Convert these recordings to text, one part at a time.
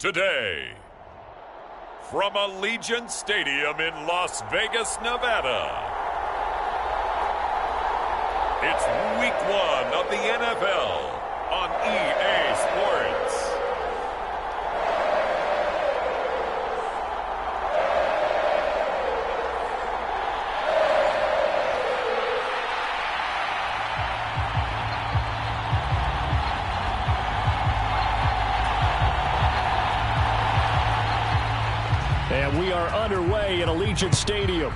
today. From Allegiant Stadium in Las Vegas, Nevada, it's Week 1 of the NFL on EA Sports. And we are underway at Allegiant Stadium.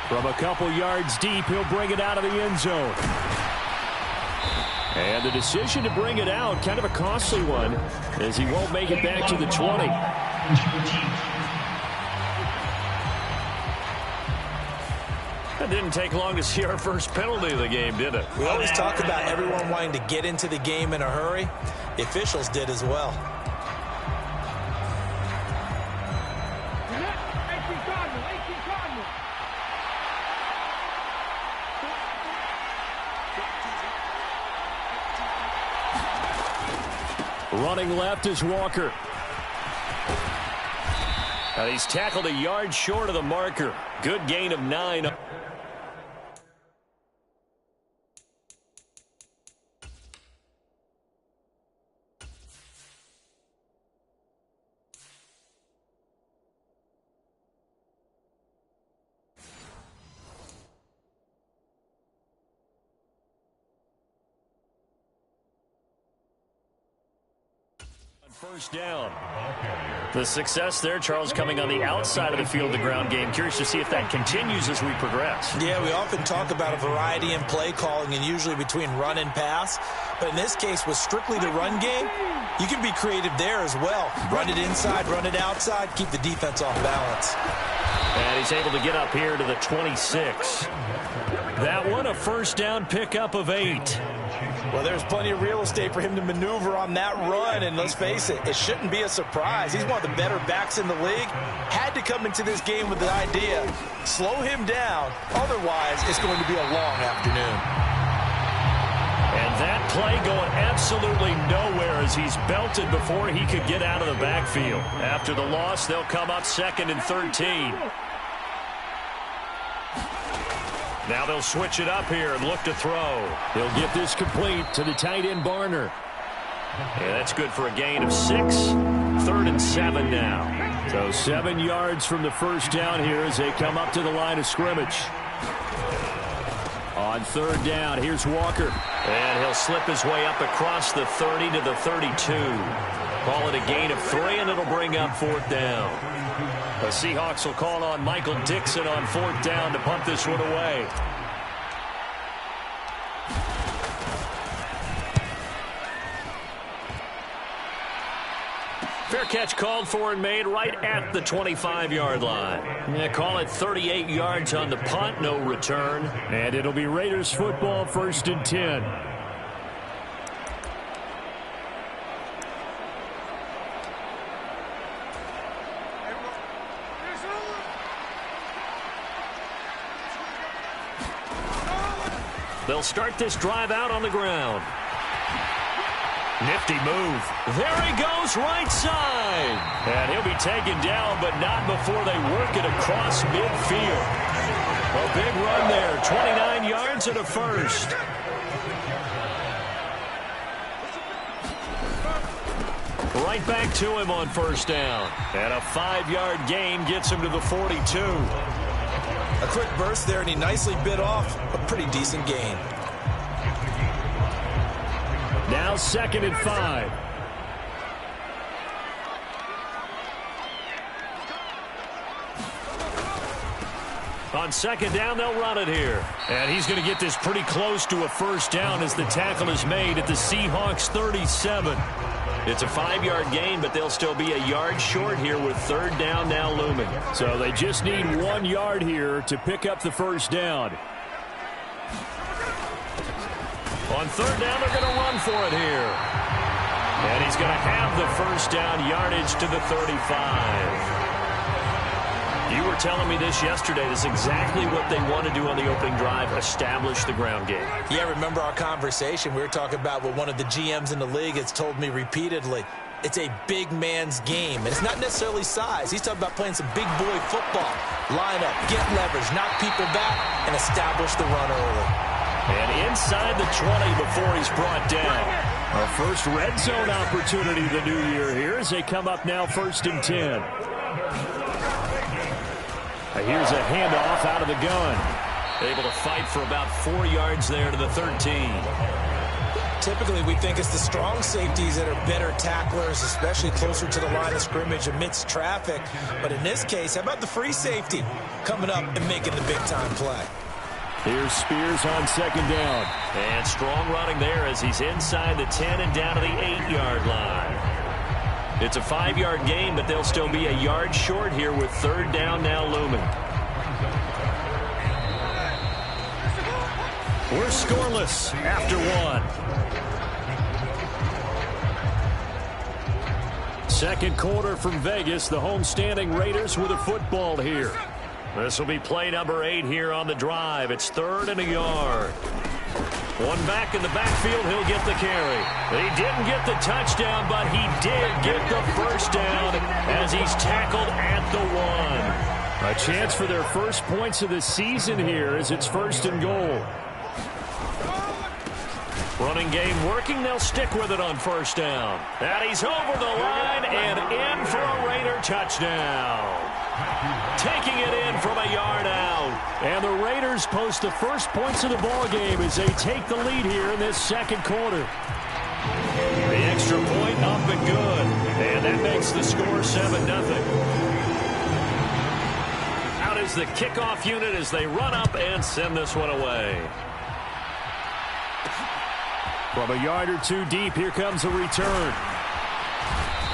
From a couple yards deep, he'll bring it out of the end zone. And the decision to bring it out, kind of a costly one, as he won't make it back to the 20. It didn't take long to see our first penalty of the game, did it? We always talk about everyone wanting to get into the game in a hurry. The officials did as well. Running left is Walker. And he's tackled a yard short of the marker. Good gain of 9. First down. The success there, Charles, coming on the outside of the field, the ground game. Curious to see if that continues as we progress. Yeah, we often talk about a variety in play calling and usually between run and pass. But in this case, with strictly the run game, you can be creative there as well. Run it inside, run it outside, keep the defense off balance. And he's able to get up here to the 26. That one, a first down pickup of 8. Well, there's plenty of real estate for him to maneuver on that run, and let's face it, it shouldn't be a surprise. He's one of the better backs in the league. Had to come into this game with the idea, slow him down, otherwise it's going to be a long afternoon. And that play going absolutely nowhere as he's belted before he could get out of the backfield. After the loss, they'll come up 2nd and 13. Now they'll switch it up here and look to throw. He'll get this complete to the tight end, Barner. Yeah, that's good for a gain of 6. 3rd and 7 now. So 7 yards from the first down here as they come up to the line of scrimmage. On 3rd down, here's Walker. And he'll slip his way up across the 30 to the 32. Call it a gain of 3, and it'll bring up 4th down. The Seahawks will call on Michael Dixon on 4th down to punt this one away. Fair catch called for and made right at the 25-yard line. Yeah, call it 38 yards on the punt, no return. And it'll be Raiders football, 1st and 10. They'll start this drive out on the ground. Nifty move. There he goes, right side. And he'll be taken down, but not before they work it across midfield. A big run there, 29 yards and a first. Right back to him on 1st down. And a 5-yard gain gets him to the 42. A quick burst there, and he nicely bit off a pretty decent gain. Now 2nd and 5. On 2nd down, they'll run it here. And he's going to get this pretty close to a first down as the tackle is made at the Seahawks 37. It's a 5-yard gain, but they'll still be a yard short here with 3rd down now looming. So they just need 1 yard here to pick up the first down. On 3rd down, they're going to run for it here. And he's going to have the first down, yardage to the 35. You were telling me this yesterday. This is exactly what they want to do on the opening drive, establish the ground game. Yeah, remember our conversation? We were talking about what one of the GMs in the league has told me repeatedly. It's a big man's game, and it's not necessarily size. He's talking about playing some big boy football. Line up, get leverage, knock people back, and establish the run early. And inside the 20 before he's brought down. Our first red zone opportunity of the new year here as they come up now 1st and 10. Here's a handoff out of the gun. Able to fight for about 4 yards there to the 13. Typically, we think it's the strong safeties that are better tacklers, especially closer to the line of scrimmage amidst traffic. But in this case, how about the free safety coming up and making the big-time play? Here's Spears on 2nd down. And strong running there as he's inside the 10 and down to the 8-yard line. It's a 5-yard gain, but they'll still be a yard short here with 3rd down now looming. We're scoreless after 1. Second quarter from Vegas. The homestanding Raiders with a football here. This will be play number 8 here on the drive. It's 3rd and a yard. One back in the backfield. He'll get the carry. He didn't get the touchdown, but he did get the first down as he's tackled at the 1. A chance for their first points of the season here as it's 1st and goal. Running game working. They'll stick with it on 1st down. And he's over the line and in for a Raider touchdown. Taking it in from a yard out. And the Raiders post the first points of the ball game as they take the lead here in this second quarter. The extra point up and good. And that makes the score 7-0. Out is the kickoff unit as they run up and send this one away. From a yard or 2 deep, here comes a return.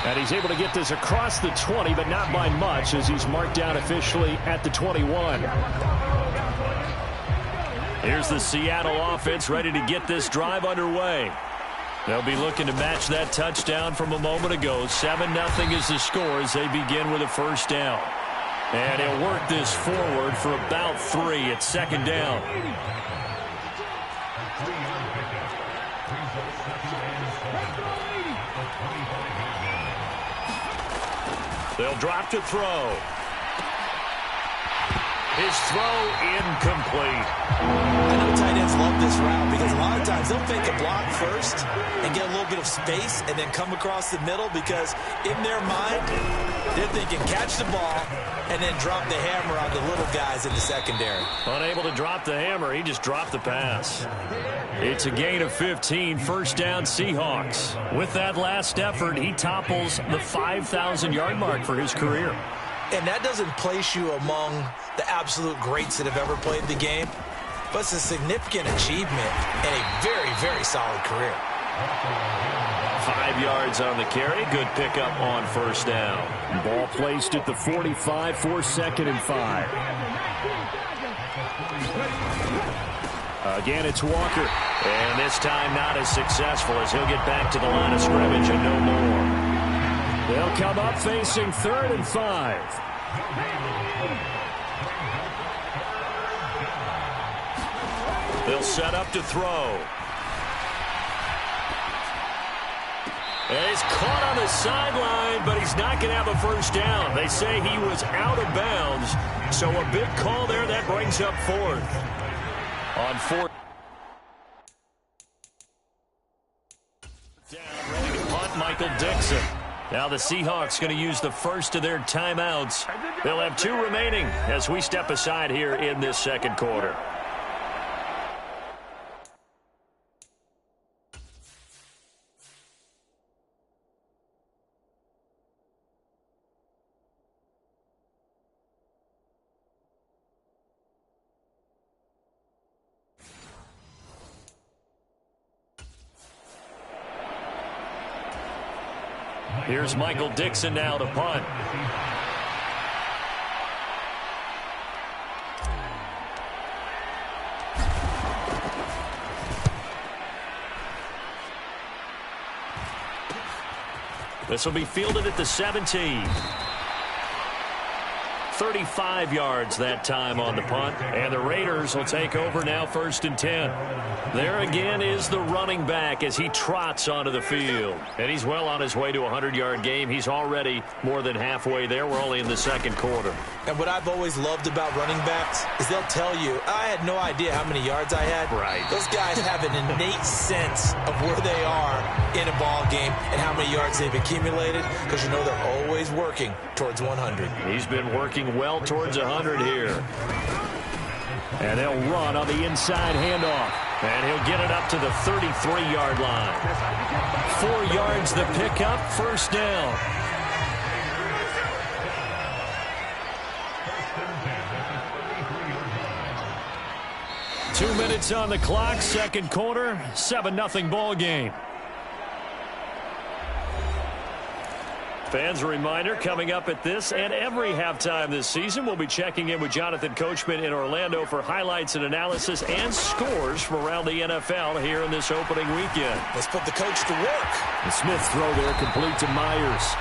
And he's able to get this across the 20, but not by much as he's marked down officially at the 21. Here's the Seattle offense ready to get this drive underway. They'll be looking to match that touchdown from a moment ago. 7-0 is the score as they begin with a 1st down. And he'll work this forward for about 3 at 2nd down. They'll drop to throw. His throw incomplete. I know tight ends love this route because a lot of times they'll fake a block first and get a little bit of space and then come across the middle because in their mind, they're thinking catch the ball and then drop the hammer on the little guys in the secondary. Unable to drop the hammer, he just dropped the pass. It's a gain of 15, 1st down Seahawks. With that last effort, he topples the 5,000-yard mark for his career. And that doesn't place you among the absolute greats that have ever played the game, but it's a significant achievement and a very, very solid career. 5 yards on the carry. Good pickup on 1st down. Ball placed at the 45 for 2nd and 5. Again, it's Walker. And this time not as successful as he'll get back to the line of scrimmage and no more. They'll come up facing 3rd and 5. They'll set up to throw. And he's caught on the sideline, but he's not going to have a 1st down. They say he was out of bounds, so a big call there that brings up 4th. On 4th down, ready to punt, Michael Dixon. Now the Seahawks going to use the first of their timeouts. They'll have 2 remaining as we step aside here in this second quarter. Here's Michael Dixon now to punt. This will be fielded at the 17. 35 yards that time on the punt. And the Raiders will take over now, 1st and 10. There again is the running back as he trots onto the field. And he's well on his way to a 100-yard game. He's already more than halfway there. We're only in the second quarter. And what I've always loved about running backs is they'll tell you, I had no idea how many yards I had. Right. Those guys have an innate sense of where they are in a ball game and how many yards they've accumulated, because you know they're always working towards 100. He's been working well towards 100 here. And they'll run on the inside handoff. And he'll get it up to the 33-yard line. 4 yards the pickup, 1st down. Two minutes on the clock, second quarter, 7-0 ball game. Fans, a reminder, coming up at this and every halftime this season, we'll be checking in with Jonathan Coachman in Orlando for highlights and analysis and scores from around the NFL here in this opening weekend. Let's put the coach to work. The Smith throw there complete to Myers.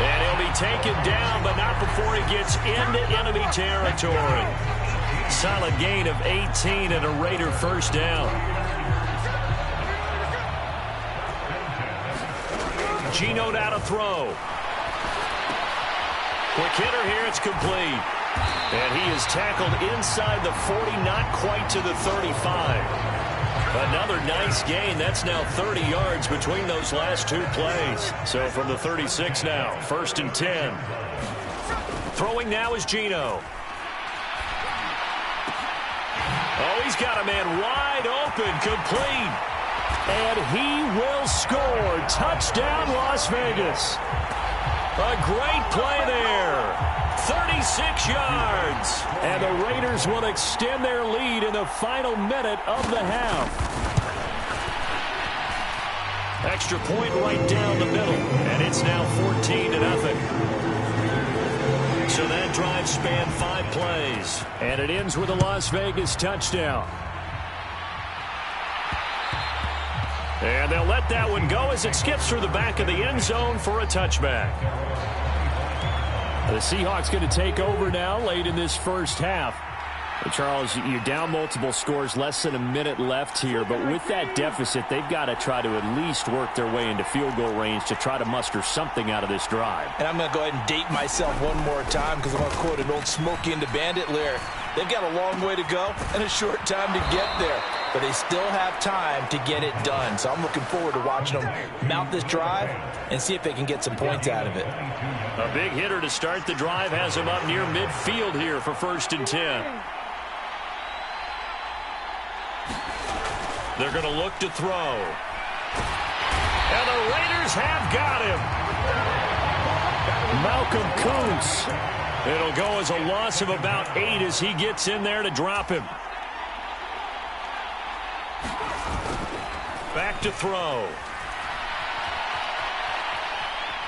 And he'll be taken down, but not before he gets into enemy territory. Solid gain of 18 and a Raider 1st down. Geno now to throw. Quick hitter here, it's complete. And he is tackled inside the 40, not quite to the 35. Another nice gain. That's now 30 yards between those last two plays. So from the 36 now, 1st and 10. Throwing now is Geno. Oh, he's got a man wide open, complete. And he will score. Touchdown, Las Vegas. A great play there. 36 yards. And the Raiders will extend their lead in the final minute of the half. Extra point right down the middle. And it's now 14-0. So that drive spanned 5 plays. And it ends with a Las Vegas touchdown. And they'll let that one go as it skips through the back of the end zone for a touchback. The Seahawks going to take over now late in this first half. And Charles, you're down multiple scores, less than a minute left here. But with that deficit, they've got to try to at least work their way into field goal range to try to muster something out of this drive. And I'm going to go ahead and date myself one more time because I'm going to quote an old Smokey and the Bandit lyric. They've got a long way to go and a short time to get there. But they still have time to get it done. So I'm looking forward to watching them mount this drive and see if they can get some points out of it. A big hitter to start the drive has him up near midfield here for 1st and 10. They're going to look to throw. And the Raiders have got him. Malcolm Koonce. It'll go as a loss of about 8 as he gets in there to drop him. Back to throw.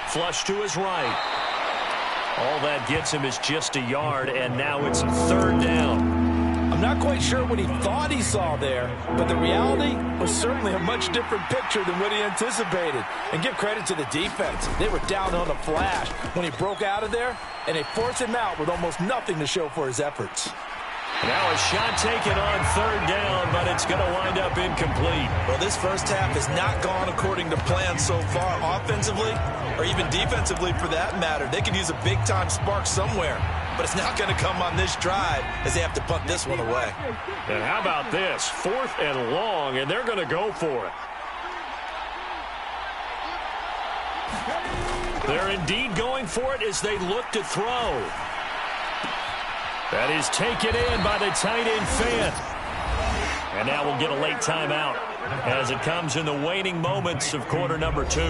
Flush to his right. All that gets him is just a yard, and now it's 3rd down. I'm not quite sure what he thought he saw there, but the reality was certainly a much different picture than what he anticipated. And give credit to the defense. They were down on a flash when he broke out of there, and they forced him out with almost nothing to show for his efforts. Now a shot taken on 3rd down, but it's going to wind up incomplete. Well, this first half has not gone according to plan so far offensively, or even defensively for that matter. They could use a big-time spark somewhere, but it's not going to come on this drive as they have to punt this one away. And how about this? 4th and long, and they're going to go for it. They're indeed going for it as they look to throw. That is taken in by the tight end Fant. And now we'll get a late timeout as it comes in the waning moments of quarter number 2.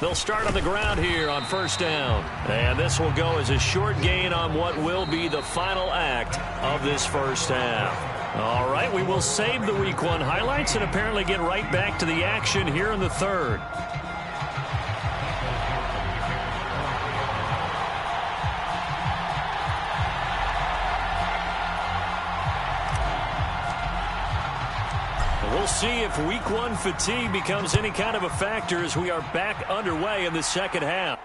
They'll start on the ground here on first down. And this will go as a short gain on what will be the final act of this first half. All right, we will save the Week 1 highlights and apparently get right back to the action here in the third. We'll see if Week 1 fatigue becomes any kind of a factor as we are back underway in the second half.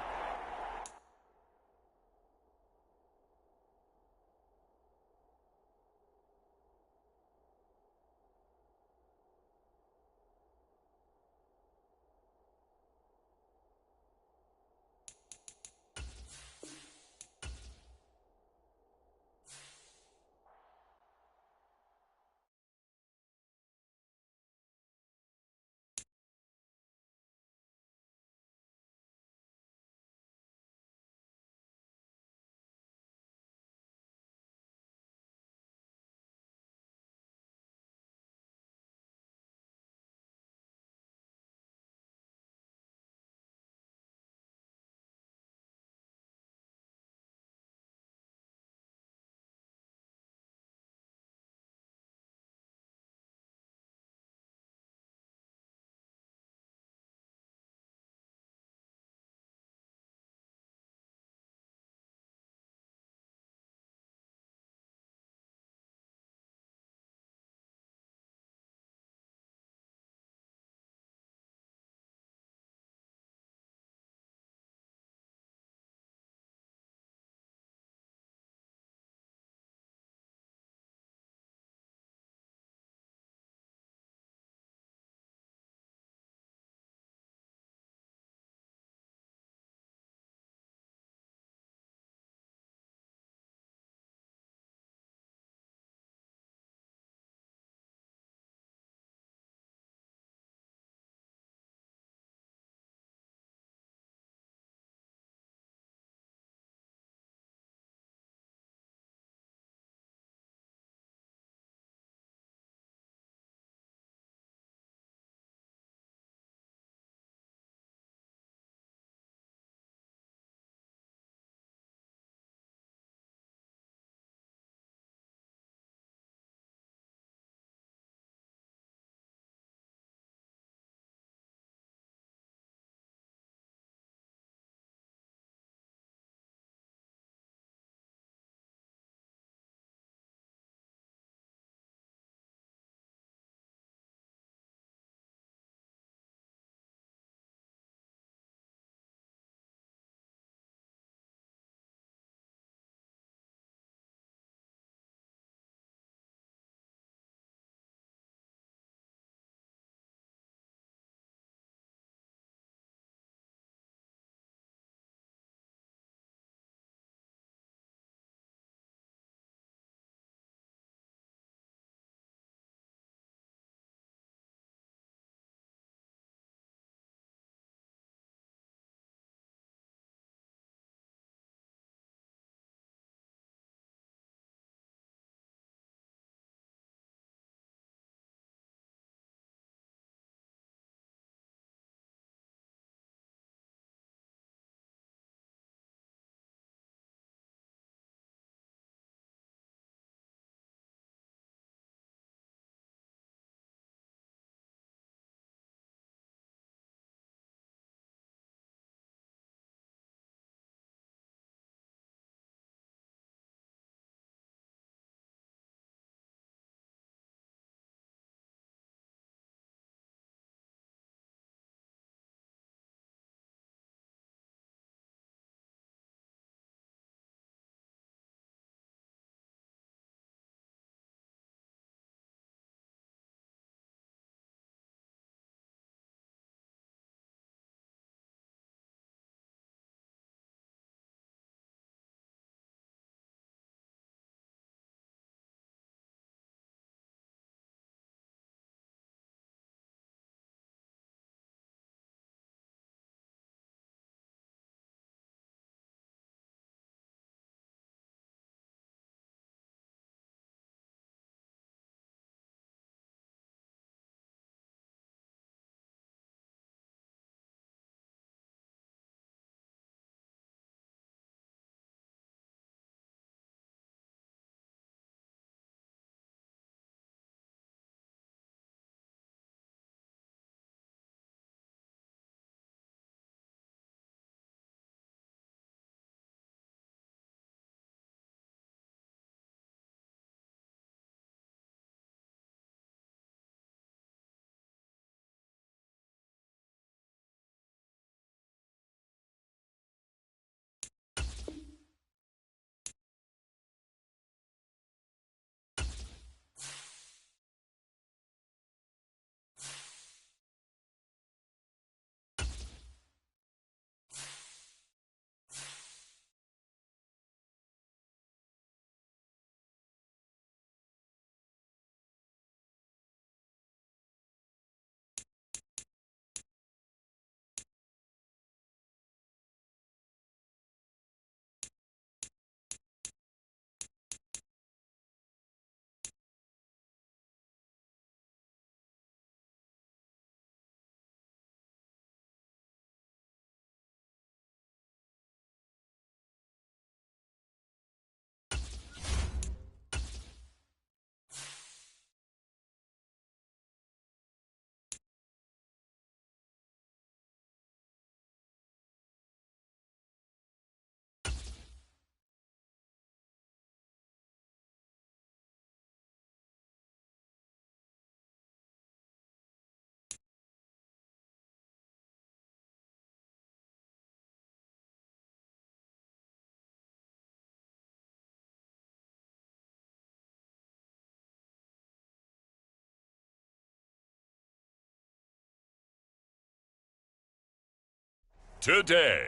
today.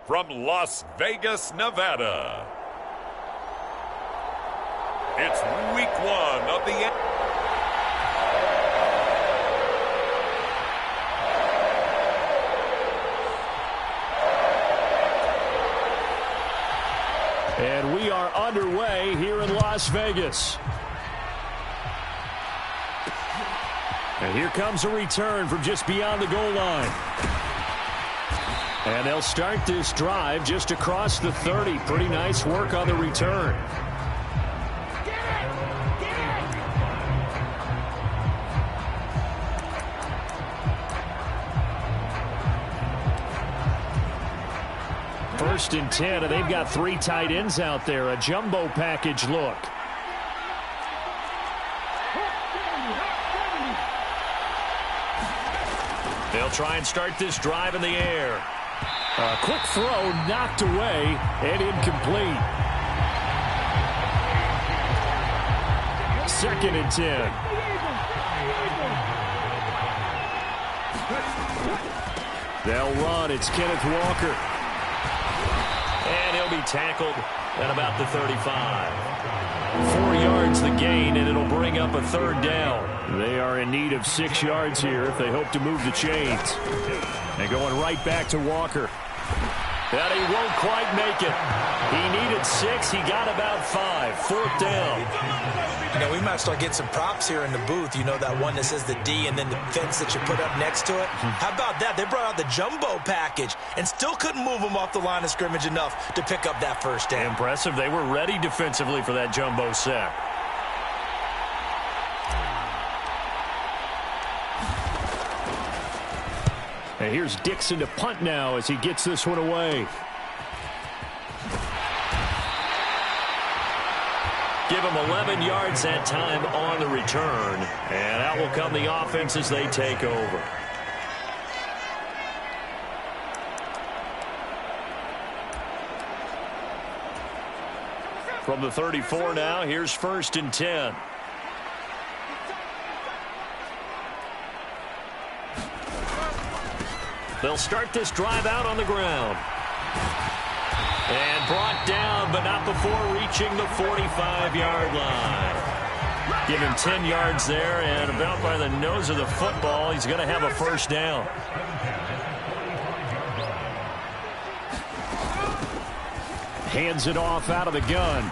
From Las Vegas, Nevada, it's week 1 of the And we are underway here in Las Vegas. And here comes a return from just beyond the goal line. And they'll start this drive just across the 30. Pretty nice work on the return. First and 10, and they've got 3 tight ends out there. A jumbo package look. They'll try and start this drive in the air. A quick throw knocked away and incomplete. Second and 10. They'll run. It's Kenneth Walker. And he'll be tackled at about the 35. 4 yards the gain, and it'll bring up a third down. They are in need of 6 yards here if they hope to move the chains. And going right back to Walker. And he won't quite make it. He needed 6. He got about 5. Fourth down. You know, we might start getting some props here in the booth. You know, that one that says the D and then the fence that you put up next to it. How about that? They brought out the jumbo package and still couldn't move them off the line of scrimmage enough to pick up that first down. Impressive. They were ready defensively for that jumbo sack. And here's Dixon to punt now as he gets this one away. Give him 11 yards that time on the return. And out will come the offense as they take over. From the 34 now, here's first and 10. They'll start this drive out on the ground. And brought down, but not before reaching the 45-yard line. Give him 10 yards there, and about by the nose of the football, he's going to have a first down. Hands it off out of the gun.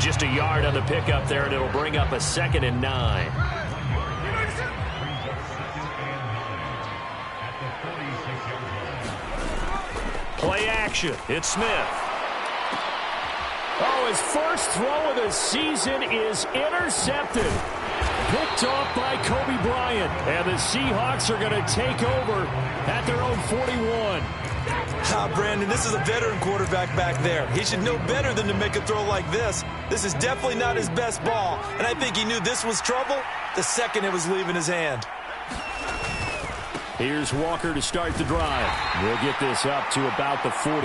Just a yard on the pickup there, and it'll bring up a 2nd and 9. Play action. It's Smith. Oh, his first throw of the season is intercepted. Picked off by Kobe Bryant. And the Seahawks are going to take over at their own 41. Brandon, this is a veteran quarterback back there. He should know better than to make a throw like this. This is definitely not his best ball. And I think he knew this was trouble the second it was leaving his hand. Here's Walker to start the drive. We'll get this up to about the 44.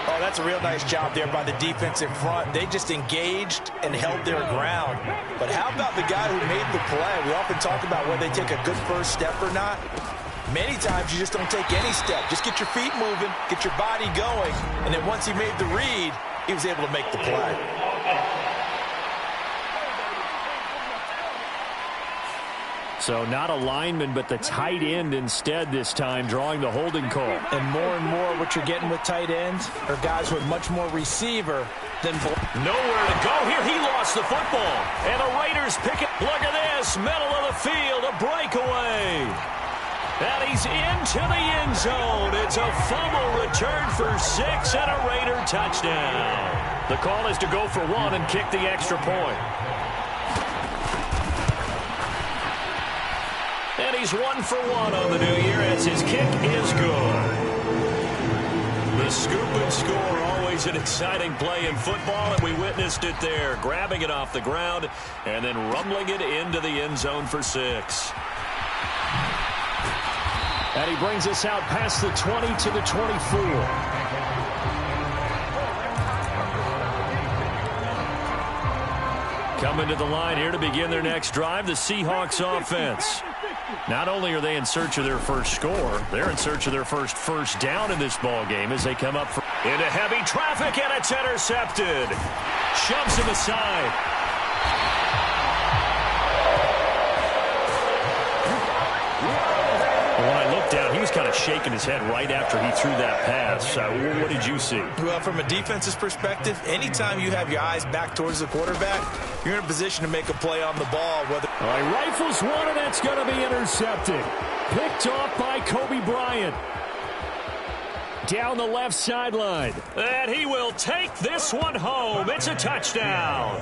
Oh, that's a real nice job there by the defensive front. They just engaged and held their ground. But how about the guy who made the play? We often talk about whether they take a good first step or not. Many times you just don't take any step. Just get your feet moving, get your body going, and then once he made the read, he was able to make the play. So not a lineman, but the tight end instead this time, drawing the holding call. And more what you're getting with tight ends are guys with much more receiver than... Nowhere to go here. He lost the football. And the Raiders pick it. Look at this. Middle of the field. A breakaway. And he's into the end zone. It's a fumble return for 6 and a Raider touchdown. The call is to go for 1 and kick the extra point. And he's 1 for 1 on the new year as his kick is good. The scoop and score, always an exciting play in football, and we witnessed it there, grabbing it off the ground and then rumbling it into the end zone for 6. And he brings us out past the 20 to the 24. Coming to the line here to begin their next drive, the Seahawks offense. Not only are they in search of their first score, they're in search of their first down in this ball game as they come up into heavy traffic, and it's intercepted. Shoves him aside. When I looked down, he was kind of shaking his head right after he threw that pass. What did you see? Well, from a defense's perspective, anytime you have your eyes back towards the quarterback, you're in a position to make a play on the ball. All right, rifles one, and that's going to be intercepted. Picked off by Kobe Bryant. Down the left sideline. And he will take this one home. It's a touchdown.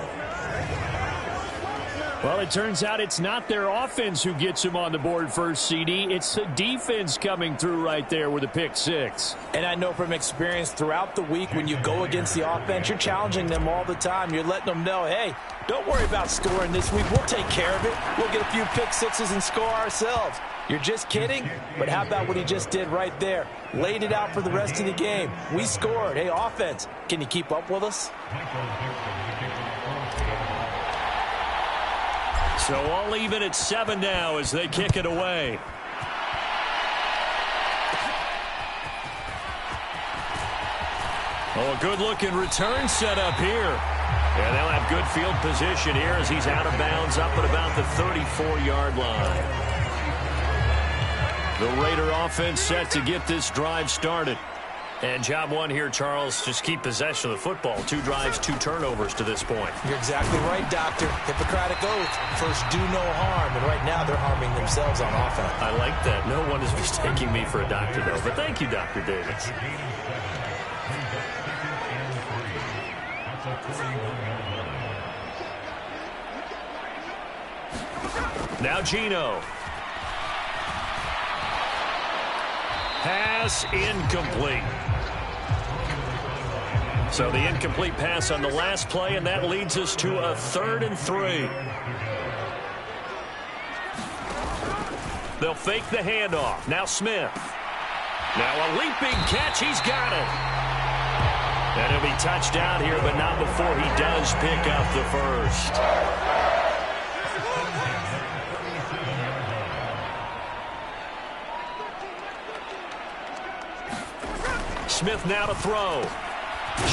Well, it turns out it's not their offense who gets him on the board first, CD. It's the defense coming through right there with a pick six. And I know from experience throughout the week when you go against the offense, you're challenging them all the time. You're letting them know, hey, don't worry about scoring this week. We'll take care of it. We'll get a few pick sixes and score ourselves. You're just kidding? But how about what he just did right there? Laid it out for the rest of the game. We scored. Hey, offense, can you keep up with us? So all even at 7 now as they kick it away. Oh, a good-looking return set up here. And they'll have good field position here as he's out of bounds up at about the 34-yard line. The Raider offense set to get this drive started. And job one here, Charles, just keep possession of the football. 2 drives, 2 turnovers to this point. You're exactly right, Doctor. Hippocratic oath. First, do no harm. And right now, they're harming themselves on offense. I like that. No one is mistaking me for a doctor, though. But thank you, Dr. Davis. Now Geno. Pass incomplete. So the incomplete pass on the last play, and that leads us to a 3rd and 3. They'll fake the handoff. Now Smith. Now a leaping catch. He's got it. And he'll be touchdown here, but not before he does pick up the first. Smith now to throw.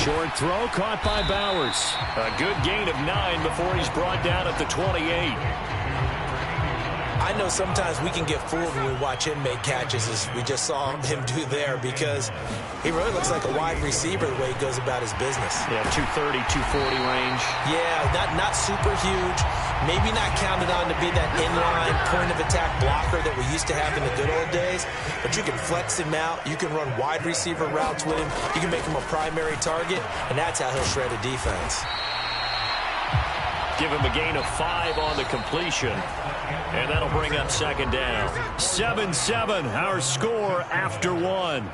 Short throw caught by Bowers. A good gain of 9 before he's brought down at the 28. I know sometimes we can get fooled when we watch him make catches, as we just saw him do there, because he really looks like a wide receiver the way he goes about his business. Yeah, 230, 240 range. Yeah, not super huge. Maybe not counted on to be that inline point-of-attack blocker that we used to have in the good old days, but you can flex him out. You can run wide receiver routes with him. You can make him a primary target, and that's how he'll shred a defense. Give him a gain of 5 on the completion, and that'll bring up 2nd down. 7-7, our score after 1.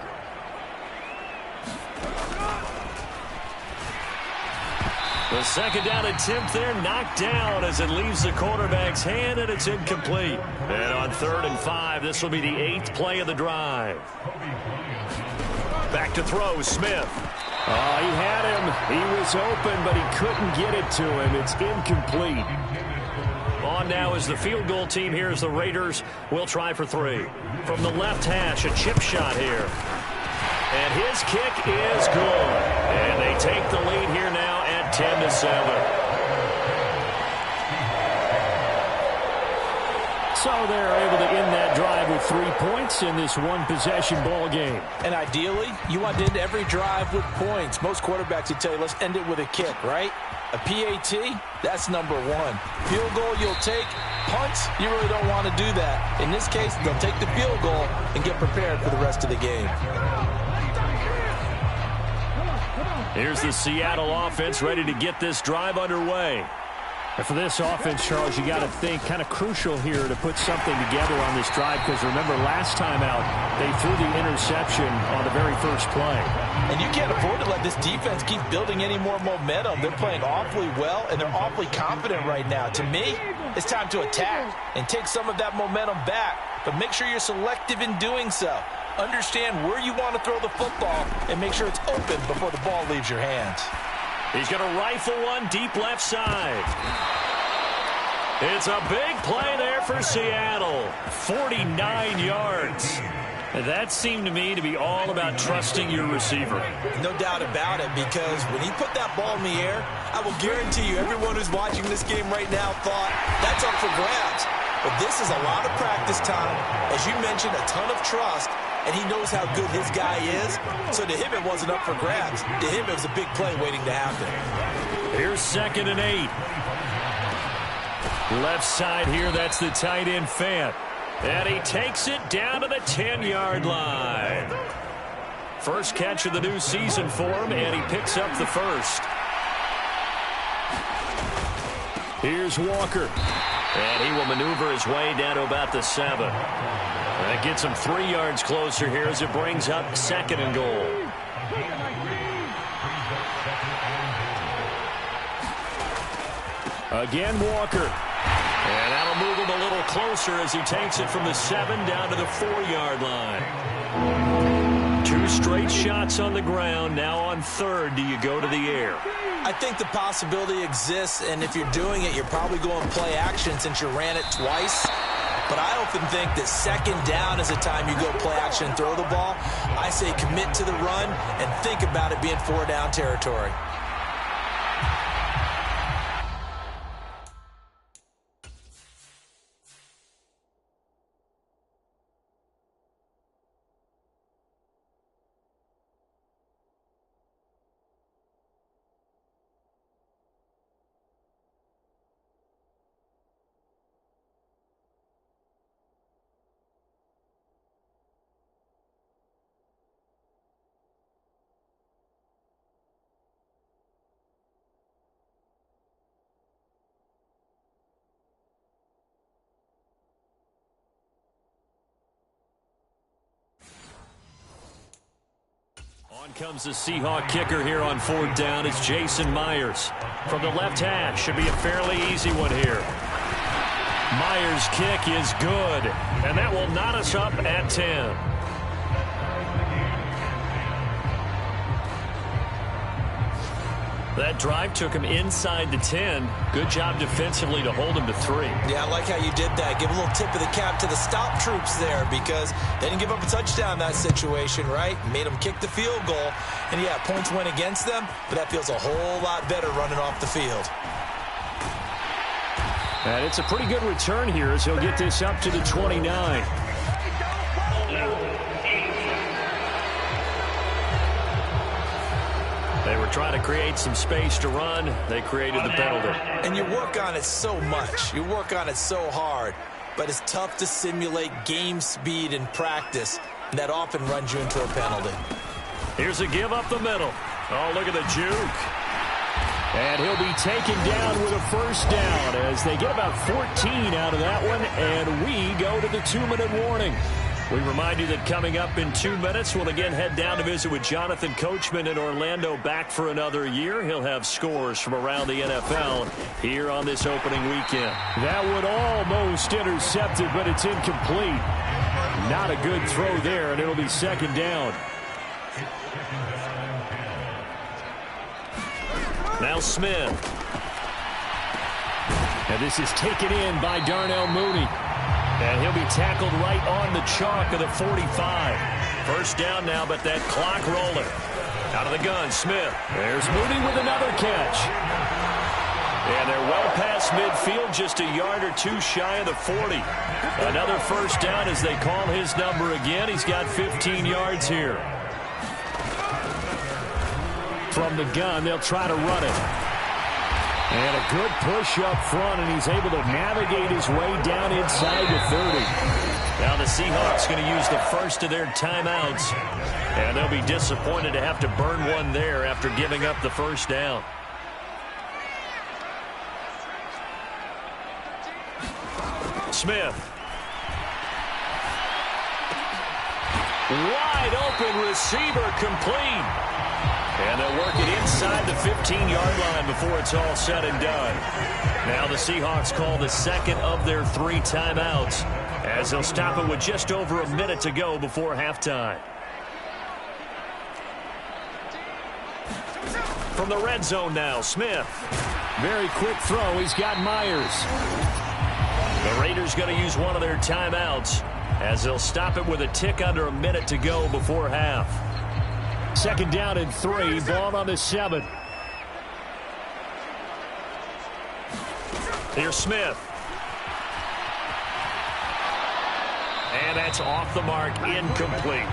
The 2nd down attempt there knocked down as it leaves the quarterback's hand, and it's incomplete. And on 3rd and 5, this will be the 8th play of the drive. Back to throw, Smith. Oh, he had him. He was open, but he couldn't get it to him. It's incomplete. On now is the field goal team here as the Raiders will try for 3. From the left hash, a chip shot here. And his kick is good. And they take the lead here now at 10-7. So they're able to end that drive with 3 points in this one-possession ball game. And ideally, you want to end every drive with points. Most quarterbacks would tell you, let's end it with a kick, right? A PAT, that's number 1. Field goal you'll take. Punts, you really don't want to do that. In this case, they'll take the field goal and get prepared for the rest of the game. Here's the Seattle offense ready to get this drive underway. And for this offense, Charles, you got to think kind of crucial here to put something together on this drive, because remember last time out, they threw the interception on the very first play. And you can't afford to let this defense keep building any more momentum. They're playing awfully well, and they're awfully confident right now. To me, it's time to attack and take some of that momentum back, but make sure you're selective in doing so. Understand where you want to throw the football and make sure it's open before the ball leaves your hands. He's going to rifle one deep left side. It's a big play there for Seattle. 49 yards. That seemed to me to be all about trusting your receiver. No doubt about it, because when he put that ball in the air, I will guarantee you everyone who's watching this game right now thought that's up for grabs. But this is a lot of practice time. As you mentioned, a ton of trust, and he knows how good his guy is. So to him, it wasn't up for grabs. To him, it was a big play waiting to happen. Here's 2nd and 8. Left side here, that's the tight end Fant. And he takes it down to the 10-yard line. First catch of the new season for him, and he picks up the first. Here's Walker. And he will maneuver his way down to about the 7. That gets him 3 yards closer here as it brings up 2nd and goal. Again, Walker. And that'll move him a little closer as he takes it from the 7 down to the 4-yard line. 2 straight shots on the ground. Now on 3rd, do you go to the air? I think the possibility exists, and if you're doing it, you're probably going play action since you ran it twice. But I often think that 2nd down is the time you go play action and throw the ball. I say commit to the run and think about it being 4-down territory. On comes the Seahawk kicker here on 4th down. It's Jason Myers. From the left hash, should be a fairly easy one here. Myers' kick is good, and that will knot us up at 10. That drive took him inside the 10. Good job defensively to hold him to 3. Yeah, I like how you did that. Give a little tip of the cap to the stop troops there, because they didn't give up a touchdown in that situation, right? Made them kick the field goal. And, yeah, points went against them, but that feels a whole lot better running off the field. And it's a pretty good return here as he'll get this up to the 29. They were trying to create some space to run. They created the penalty. And you work on it so much. You work on it so hard. But it's tough to simulate game speed in practice. And that often runs you into a penalty. Here's a give up the middle. Oh, look at the juke. And he'll be taken down with a 1st down as they get about 14 out of that one. And we go to the 2-minute warning. We remind you that coming up in 2 minutes, we'll again head down to visit with Jonathan Coachman in Orlando, back for another year. He'll have scores from around the NFL here on this opening weekend. That one almost intercepted, but it's incomplete. Not a good throw there, and it'll be 2nd down. Now Smith. And this is taken in by Darnell Mooney. And he'll be tackled right on the chalk of the 45. 1st down now, but that clock rolling. Out of the gun, Smith. There's Mooney with another catch. And they're well past midfield, just a yard or 2 shy of the 40. Another 1st down as they call his number again. He's got 15 yards here. From the gun, they'll try to run it. And a good push up front, and he's able to navigate his way down inside the 30. Now the Seahawks going to use the first of their timeouts. And they'll be disappointed to have to burn one there after giving up the 1st down. Smith. Wide open receiver, complete. And they'll work it inside the 15-yard line before it's all said and done. Now the Seahawks call the 2nd of their 3 timeouts as they'll stop it with just over a minute to go before halftime. From the red zone now, Smith. Very quick throw. He's got Myers. The Raiders going to use one of their timeouts as they'll stop it with a tick under a minute to go before half. 2nd down and 3. Ball on the 7. Here's Smith. And that's off the mark, incomplete.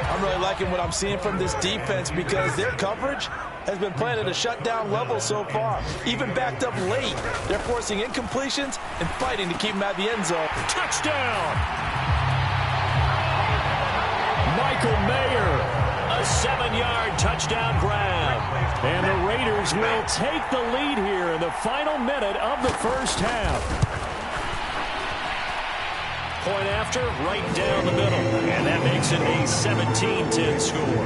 I'm really liking what I'm seeing from this defense because their coverage has been playing at a shutdown level so far. Even backed up late, they're forcing incompletions and fighting to keep them out of the end zone. Touchdown! Michael Mayer, a 7-yard touchdown grab. And the Raiders will take the lead here in the final minute of the first half. Point after, right down the middle. And that makes it a 17-10 score.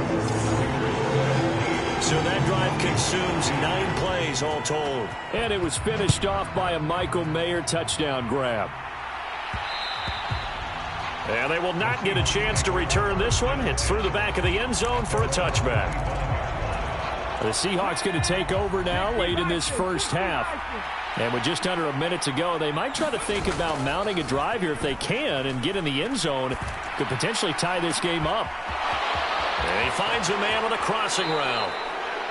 So that drive consumes 9 plays all told. And it was finished off by a Michael Mayer touchdown grab. And they will not get a chance to return this one. It's through the back of the end zone for a touchback. The Seahawks going to take over now late in this first half. And with just under a minute to go, they might try to think about mounting a drive here if they can and get in the end zone. Could potentially tie this game up. And he finds a man on a crossing route.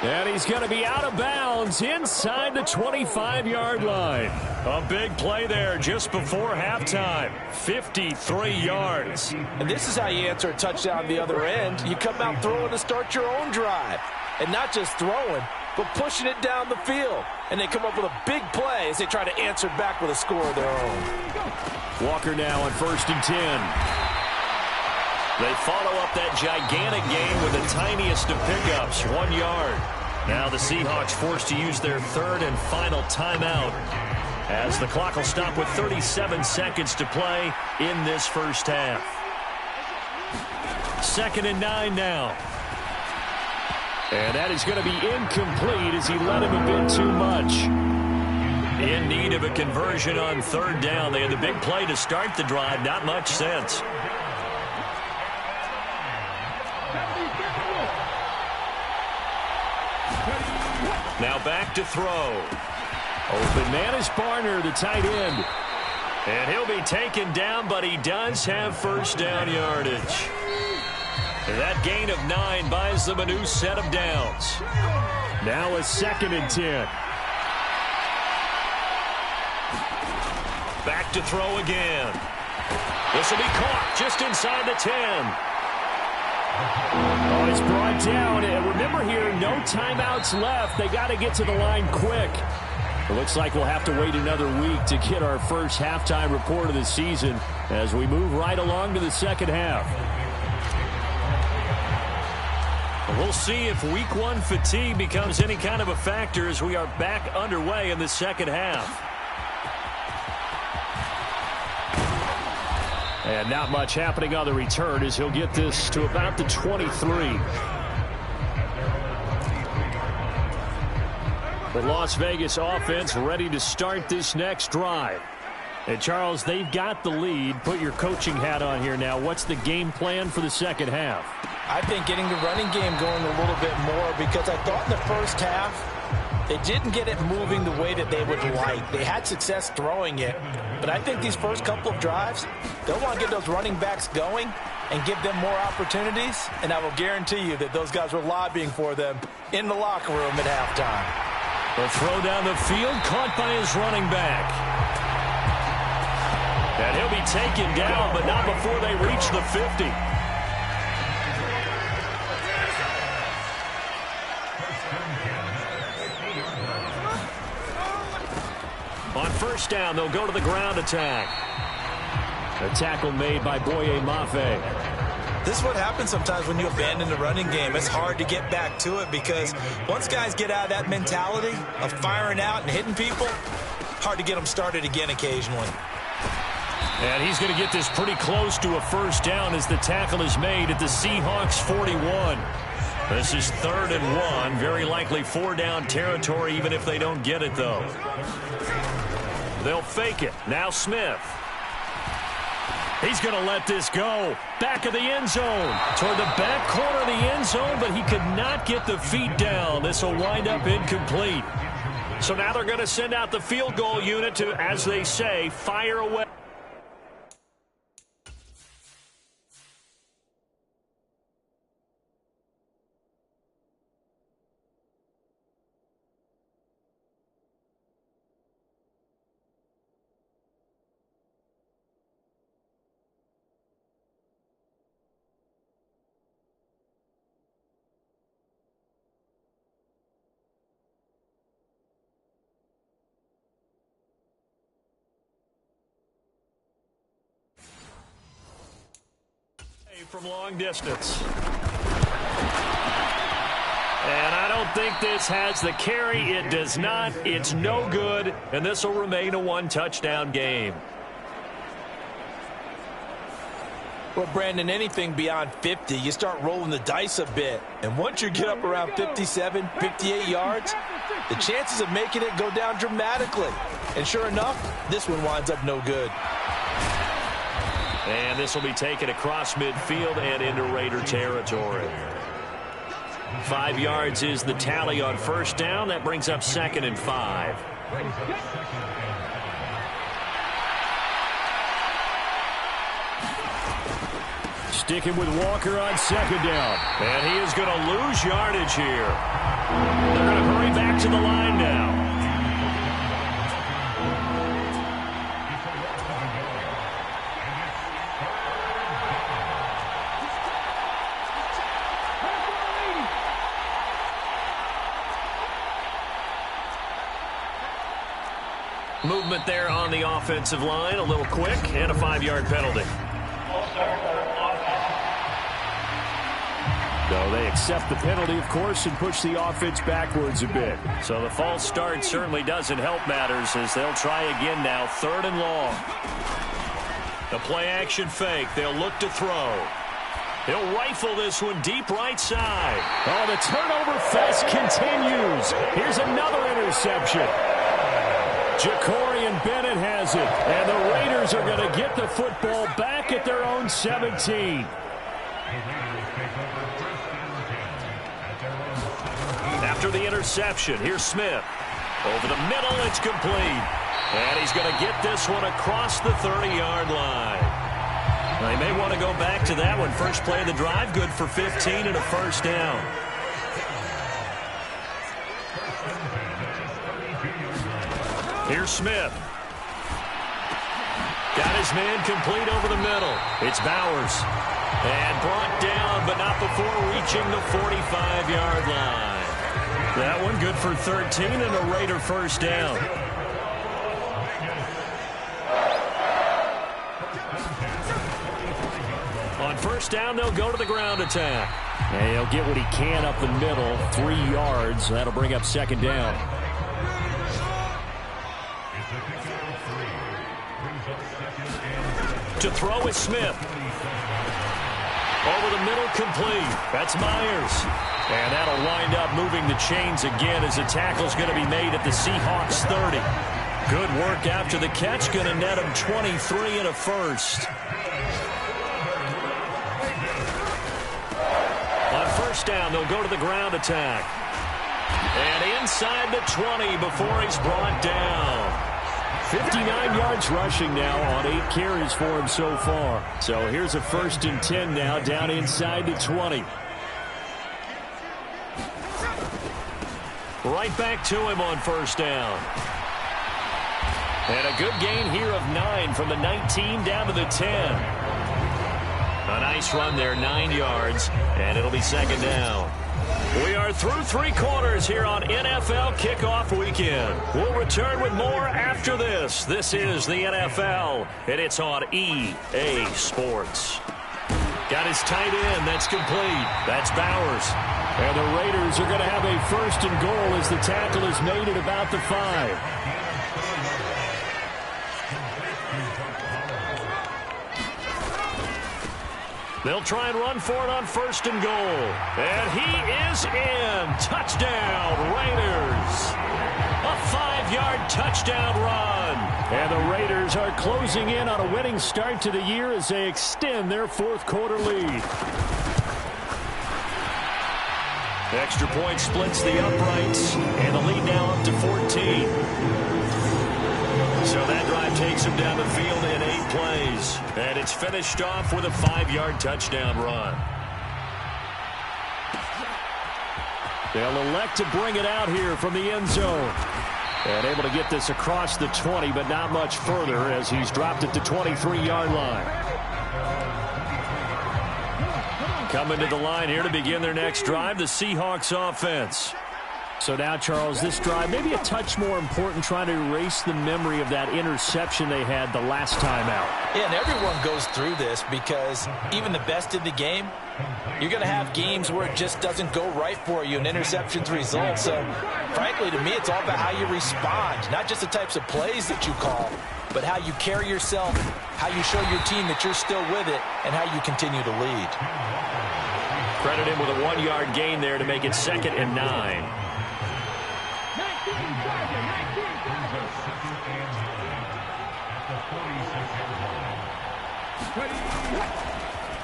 And he's going to be out of bounds inside the 25-yard line. A big play there just before halftime. 53 yards. And this is how you answer a touchdown the other end. You come out throwing to start your own drive. And not just throwing, but pushing it down the field. And they come up with a big play as they try to answer back with a score of their own. Walker now on 1st and 10. They follow up that gigantic gain with the tiniest of pickups, 1 yard. Now the Seahawks forced to use their 3rd and final timeout as the clock will stop with 37 seconds to play in this first half. 2nd and 9 now. And that is going to be incomplete as he let him a bit too much. In need of a conversion on 3rd down. They had the big play to start the drive. Not much sense. Now back to throw. Open man is Barner, the tight end. And he'll be taken down, but he does have 1st down yardage. That gain of 9 buys them a new set of downs. Now a 2nd and 10. Back to throw again. This will be caught just inside the 10. Oh, it's brought down. And remember here, no timeouts left. They got to get to the line quick. It looks like we'll have to wait another week to get our first halftime report of the season as we move right along to the second half. We'll see if week 1 fatigue becomes any kind of a factor as we are back underway in the second half. And not much happening on the return as he'll get this to about the 23. The Las Vegas offense ready to start this next drive. And Charles, they've got the lead. Put your coaching hat on here now. What's the game plan for the second half? I think getting the running game going a little bit more because I thought in the first half they didn't get it moving the way that they would like. They had success throwing it, but I think these first couple of drives, they'll want to get those running backs going and give them more opportunities, and I will guarantee you that those guys were lobbying for them in the locker room at halftime. The throw down the field caught by his running back. And he'll be taken down, but not before they reach the 50. On 1st down, they'll go to the ground attack. A tackle made by Boye Mafe. This is what happens sometimes when you abandon the running game. It's hard to get back to it because once guys get out of that mentality of firing out and hitting people, hard to get them started again occasionally. And he's going to get this pretty close to a 1st down as the tackle is made at the Seahawks 41. This is 3rd and 1. Very likely 4-down territory even if they don't get it, though. They'll fake it. Now Smith. He's going to let this go. Back of the end zone. Toward the back corner of the end zone, but he could not get the feet down. This will wind up incomplete. So now they're going to send out the field goal unit to, as they say, fire away. From long distance. And I don't think this has the carry. It does not. It's no good. And this will remain a one-touchdown game. Well, Brandon, anything beyond 50, you start rolling the dice a bit. And once you get up around 57, 58 yards, the chances of making it go down dramatically. And sure enough, this one winds up no good. And this will be taken across midfield and into Raider territory. 5 yards is the tally on first down. That brings up 2nd and 5. Sticking with Walker on 2nd down. And he is going to lose yardage here. They're going to hurry back to the line now. Movement there on the offensive line, a little quick, and a 5-yard penalty. So they accept the penalty, of course, and push the offense backwards a bit. So the false start certainly doesn't help matters as they'll try again now, 3rd and long. The play-action fake, they'll look to throw. He'll rifle this one deep right side. Oh, the turnover fest continues. Here's another interception. Jacorian Bennett has it, and the Raiders are going to get the football back at their own 17. After the interception, here's Smith. Over the middle, it's complete. And he's going to get this one across the 30-yard line. Now, he may want to go back to that one. First play of the drive, good for 15 and a first down. Here's Smith. Got his man complete over the middle. It's Bowers. And brought down, but not before reaching the 45-yard line. That one good for 13 and a Raider first down. On first down, they'll go to the ground attack. And he'll get what he can up the middle, 3 yards. That'll bring up 2nd down. To throw is Smith. Over the middle, complete. That's Myers. And that'll wind up moving the chains again as the tackle's going to be made at the Seahawks 30. Good work after the catch. Going to net him 23 and a first. On first down, they'll go to the ground attack. And inside the 20 before he's brought down. 59 yards rushing now on 8 carries for him so far. So here's a 1st and 10 now down inside the 20. Right back to him on first down. And a good gain here of 9 from the 19 down to the 10. A nice run there, 9 yards, and it'll be 2nd down. We are through 3 quarters here on NFL Kickoff Weekend. We'll return with more after this. This is the NFL, and it's on EA Sports. Got his tight end. That's complete. That's Bowers. And the Raiders are going to have a 1st and goal as the tackle is made at about the 5. They'll try and run for it on 1st and goal. And he is in. Touchdown, Raiders. A 5-yard touchdown run. And the Raiders are closing in on a winning start to the year as they extend their 4th quarter lead. Extra point splits the uprights, and the lead now up to 14. So that drive takes him down the field in 8 plays. And it's finished off with a 5-yard touchdown run. They'll elect to bring it out here from the end zone. And able to get this across the 20, but not much further as he's dropped it to 23-yard line. Coming to the line here to begin their next drive, the Seahawks offense. So now, Charles, this drive maybe a touch more important, trying to erase the memory of that interception they had the last time out. Yeah, and everyone goes through this because even the best in the game, you're going to have games where it just doesn't go right for you and interceptions result. So, frankly, to me, it's all about how you respond, not just the types of plays that you call, but how you carry yourself, how you show your team that you're still with it, and how you continue to lead. Credit him with a 1-yard gain there to make it 2nd and 9.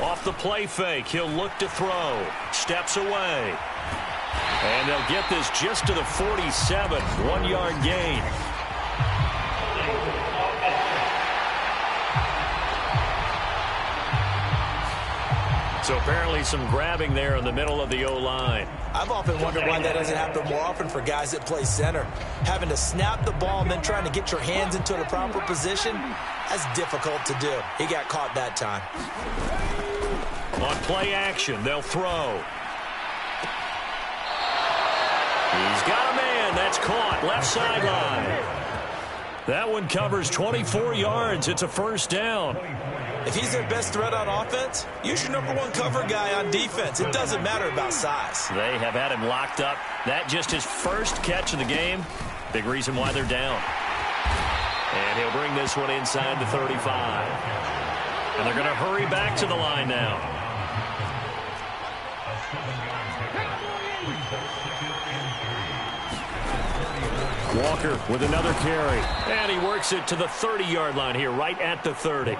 Off the play fake, he'll look to throw. Steps away. And they'll get this just to the 47. 1-yard gain. So apparently some grabbing there in the middle of the O-line. I've often wondered why that doesn't happen more often for guys that play center. Having to snap the ball and then trying to get your hands into the proper position, that's difficult to do. He got caught that time. On play action, they'll throw. He's got a man. That's caught. Left sideline. That one covers 24 yards. It's a first down. If he's their best threat on offense, use your #1 cover guy on defense. It doesn't matter about size. They have had him locked up. That just his first catch of the game. Big reason why they're down. And he'll bring this one inside the 35. And they're going to hurry back to the line now. Walker with another carry. And he works it to the 30-yard line here, right at the 30.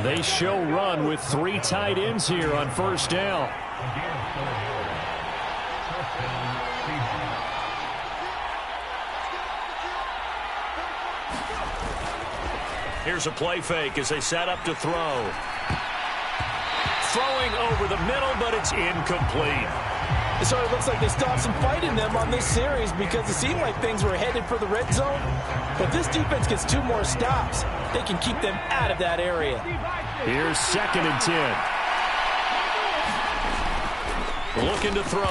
They show run with 3 tight ends here on first down. Here's a play fake as they set up to throw. Throwing over the middle, but it's incomplete. It sort of looks like they stopped some fight in them on this series because it seemed like things were headed for the red zone. But this defense gets 2 more stops. They can keep them out of that area. Here's 2nd and 10. Looking to throw.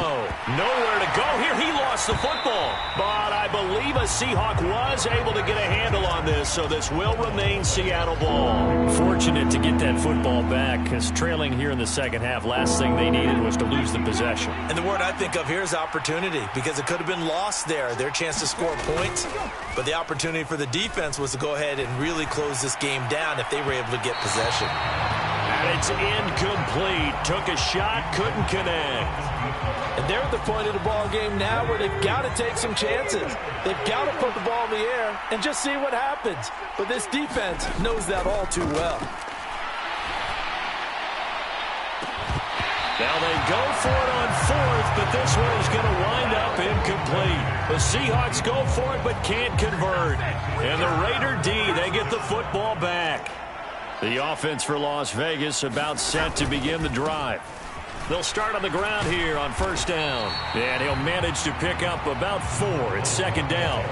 Nowhere to go here. He lost the football. But I believe a Seahawk was able to get a handle on this, so this will remain Seattle ball. Fortunate to get that football back, because trailing here in the second half, last thing they needed was to lose the possession. And the word I think of here is opportunity, because it could have been lost there, their chance to score points. But the opportunity for the defense was to go ahead and really close this game down if they were able to get possession. And it's incomplete. Took a shot, couldn't connect. And they're at the point of the ball game now where they've got to take some chances. They've got to put the ball in the air and just see what happens. But this defense knows that all too well. Now they go for it on 4th, but this one is going to wind up incomplete. The Seahawks go for it but can't convert. And the Raider D, they get the football back. The offense for Las Vegas about set to begin the drive. They'll start on the ground here on first down. And he'll manage to pick up about 4. It's 2nd down.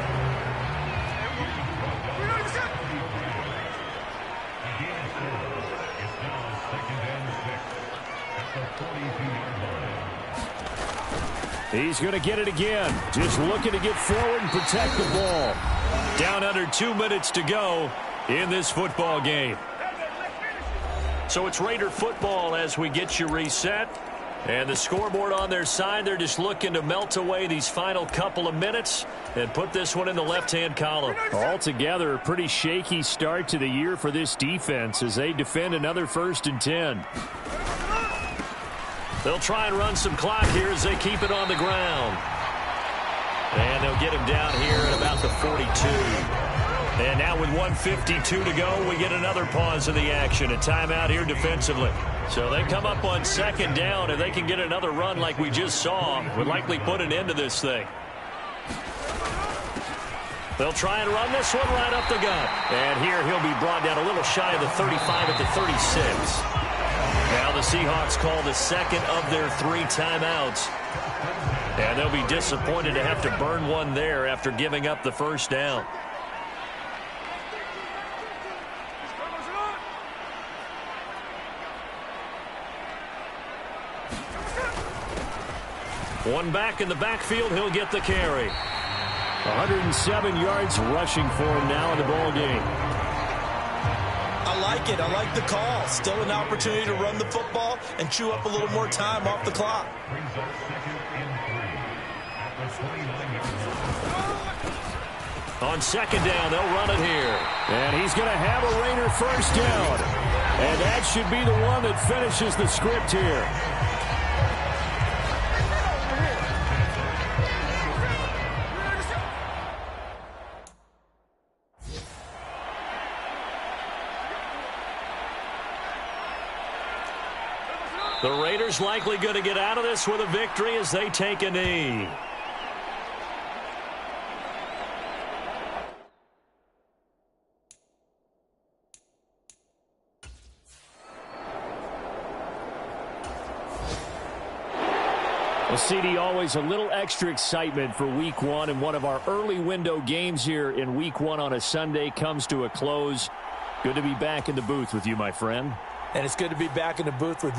He's going to get it again. Just looking to get forward and protect the ball. Down under 2 minutes to go in this football game. So it's Raider football as we get you reset. And the scoreboard on their side, they're just looking to melt away these final couple of minutes and put this one in the left-hand column. Altogether, a pretty shaky start to the year for this defense as they defend another 1st and 10. They'll try and run some clock here as they keep it on the ground. And they'll get him down here at about the 42. And now with 1:52 to go, we get another pause in the action. A timeout here defensively. So they come up on second down. If they can get another run like we just saw, would likely put an end to this thing. They'll try and run this one right up the gut. And here he'll be brought down a little shy of the 35 at the 36. Now the Seahawks call the second of their 3 timeouts. And they'll be disappointed to have to burn one there after giving up the first down. One back in the backfield, he'll get the carry. 107 yards rushing for him now in the ball game. I like it. I like the call. Still an opportunity to run the football and chew up a little more time off the clock. On second down, they'll run it here. And he's going to have a Raider first down. And that should be the one that finishes the script here. The Raiders likely going to get out of this with a victory as they take a knee. Well, CD, always a little extra excitement for Week 1, and one of our early window games here in Week 1 on a Sunday comes to a close. Good to be back in the booth with you, my friend. And it's good to be back in the booth with